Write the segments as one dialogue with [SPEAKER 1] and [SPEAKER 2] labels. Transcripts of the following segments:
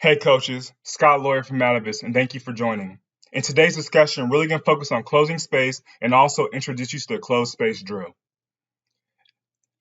[SPEAKER 1] Hey coaches, Scott Lawyer from Atavus, and thank you for joining. In today's discussion, we're really going to focus on closing space and also introduce you to the closed space drill.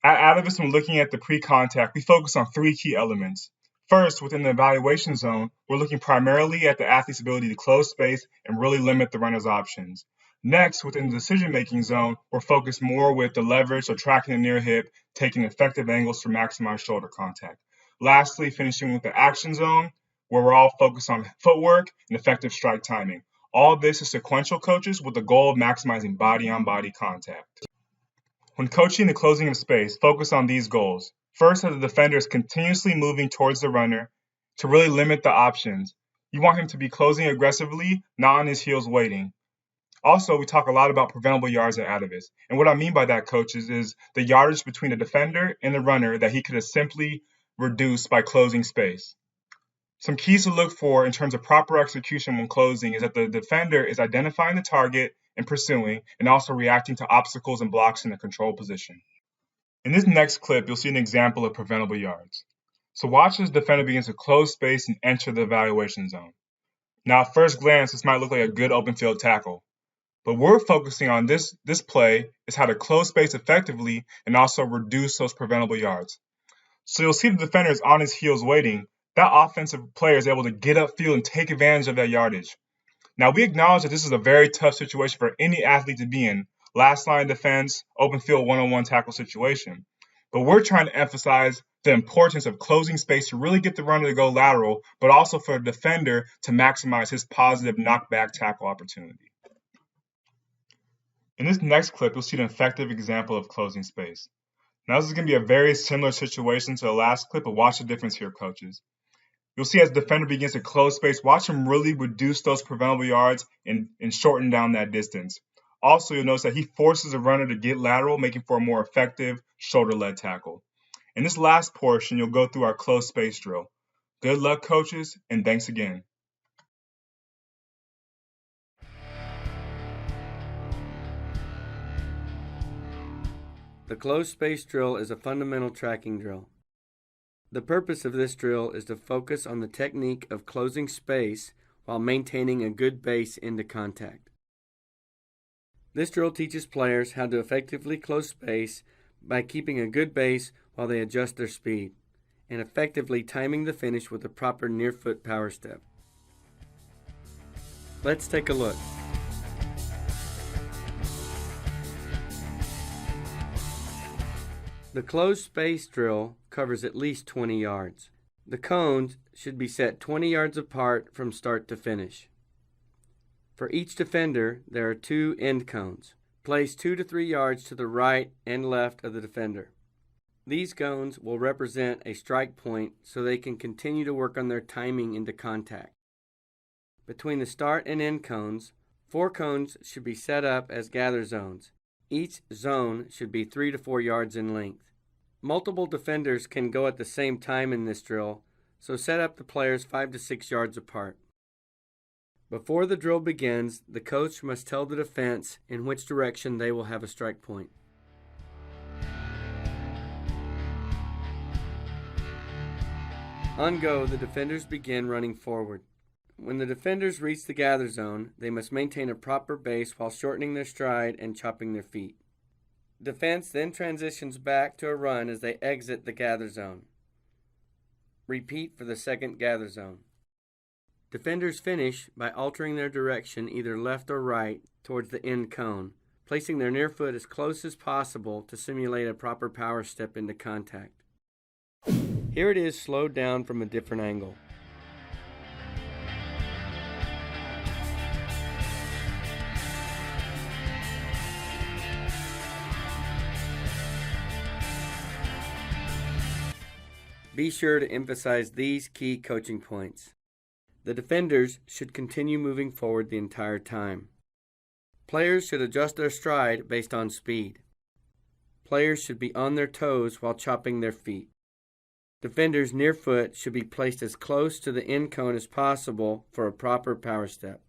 [SPEAKER 1] At Atavus, when looking at the pre-contact, we focus on three key elements. First, within the evaluation zone, we're looking primarily at the athlete's ability to close space and really limit the runner's options. Next, within the decision-making zone, we're focused more with the leverage, so tracking the near hip, taking effective angles to maximize shoulder contact. Lastly, finishing with the action zone, where we're all focused on footwork and effective strike timing. All this is sequential, coaches, with the goal of maximizing body-on-body contact. When coaching the closing of space, focus on these goals. First, as the defender is continuously moving towards the runner to really limit the options. You want him to be closing aggressively, not on his heels waiting. Also, we talk a lot about preventable yards at Atavus. And what I mean by that, coaches, is the yardage between the defender and the runner that he could have simply reduced by closing space. Some keys to look for in terms of proper execution when closing is that the defender is identifying the target and pursuing, and also reacting to obstacles and blocks in a control position. In this next clip, you'll see an example of preventable yards. So watch as the defender begins to close space and enter the evaluation zone. Now, at first glance, this might look like a good open field tackle, but we're focusing on this play is how to close space effectively and also reduce those preventable yards. So you'll see the defender is on his heels waiting. That offensive player is able to get upfield and take advantage of that yardage. Now, we acknowledge that this is a very tough situation for any athlete to be in, last line defense, open field one-on-one tackle situation. But we're trying to emphasize the importance of closing space to really get the runner to go lateral, but also for the defender to maximize his positive knockback tackle opportunity. In this next clip, you'll see an effective example of closing space. Now, this is going to be a very similar situation to the last clip, but watch the difference here, coaches. You'll see as the defender begins to close space, watch him really reduce those preventable yards and shorten down that distance. Also, you'll notice that he forces the runner to get lateral, making for a more effective shoulder-led tackle. In this last portion, you'll go through our closed space drill. Good luck, coaches, and thanks again.
[SPEAKER 2] The closed space drill is a fundamental tracking drill. The purpose of this drill is to focus on the technique of closing space while maintaining a good base into contact. This drill teaches players how to effectively close space by keeping a good base while they adjust their speed, and effectively timing the finish with a proper near-foot power step. Let's take a look. The closed space drill covers at least 20 yards. The cones should be set 20 yards apart from start to finish. For each defender, there are 2 end cones, placed 2 to 3 yards to the right and left of the defender. These cones will represent a strike point so they can continue to work on their timing into contact. Between the start and end cones, 4 cones should be set up as gather zones. Each zone should be 3 to 4 yards in length. Multiple defenders can go at the same time in this drill, so set up the players 5 to 6 yards apart. Before the drill begins, the coach must tell the defense in which direction they will have a strike point. On go, the defenders begin running forward. When the defenders reach the gather zone, they must maintain a proper base while shortening their stride and chopping their feet. Defense then transitions back to a run as they exit the gather zone. Repeat for the second gather zone. Defenders finish by altering their direction either left or right towards the end cone, placing their near foot as close as possible to simulate a proper power step into contact. Here it is slowed down from a different angle. Be sure to emphasize these key coaching points. The defenders should continue moving forward the entire time. Players should adjust their stride based on speed. Players should be on their toes while chopping their feet. Defenders' near foot should be placed as close to the end cone as possible for a proper power step.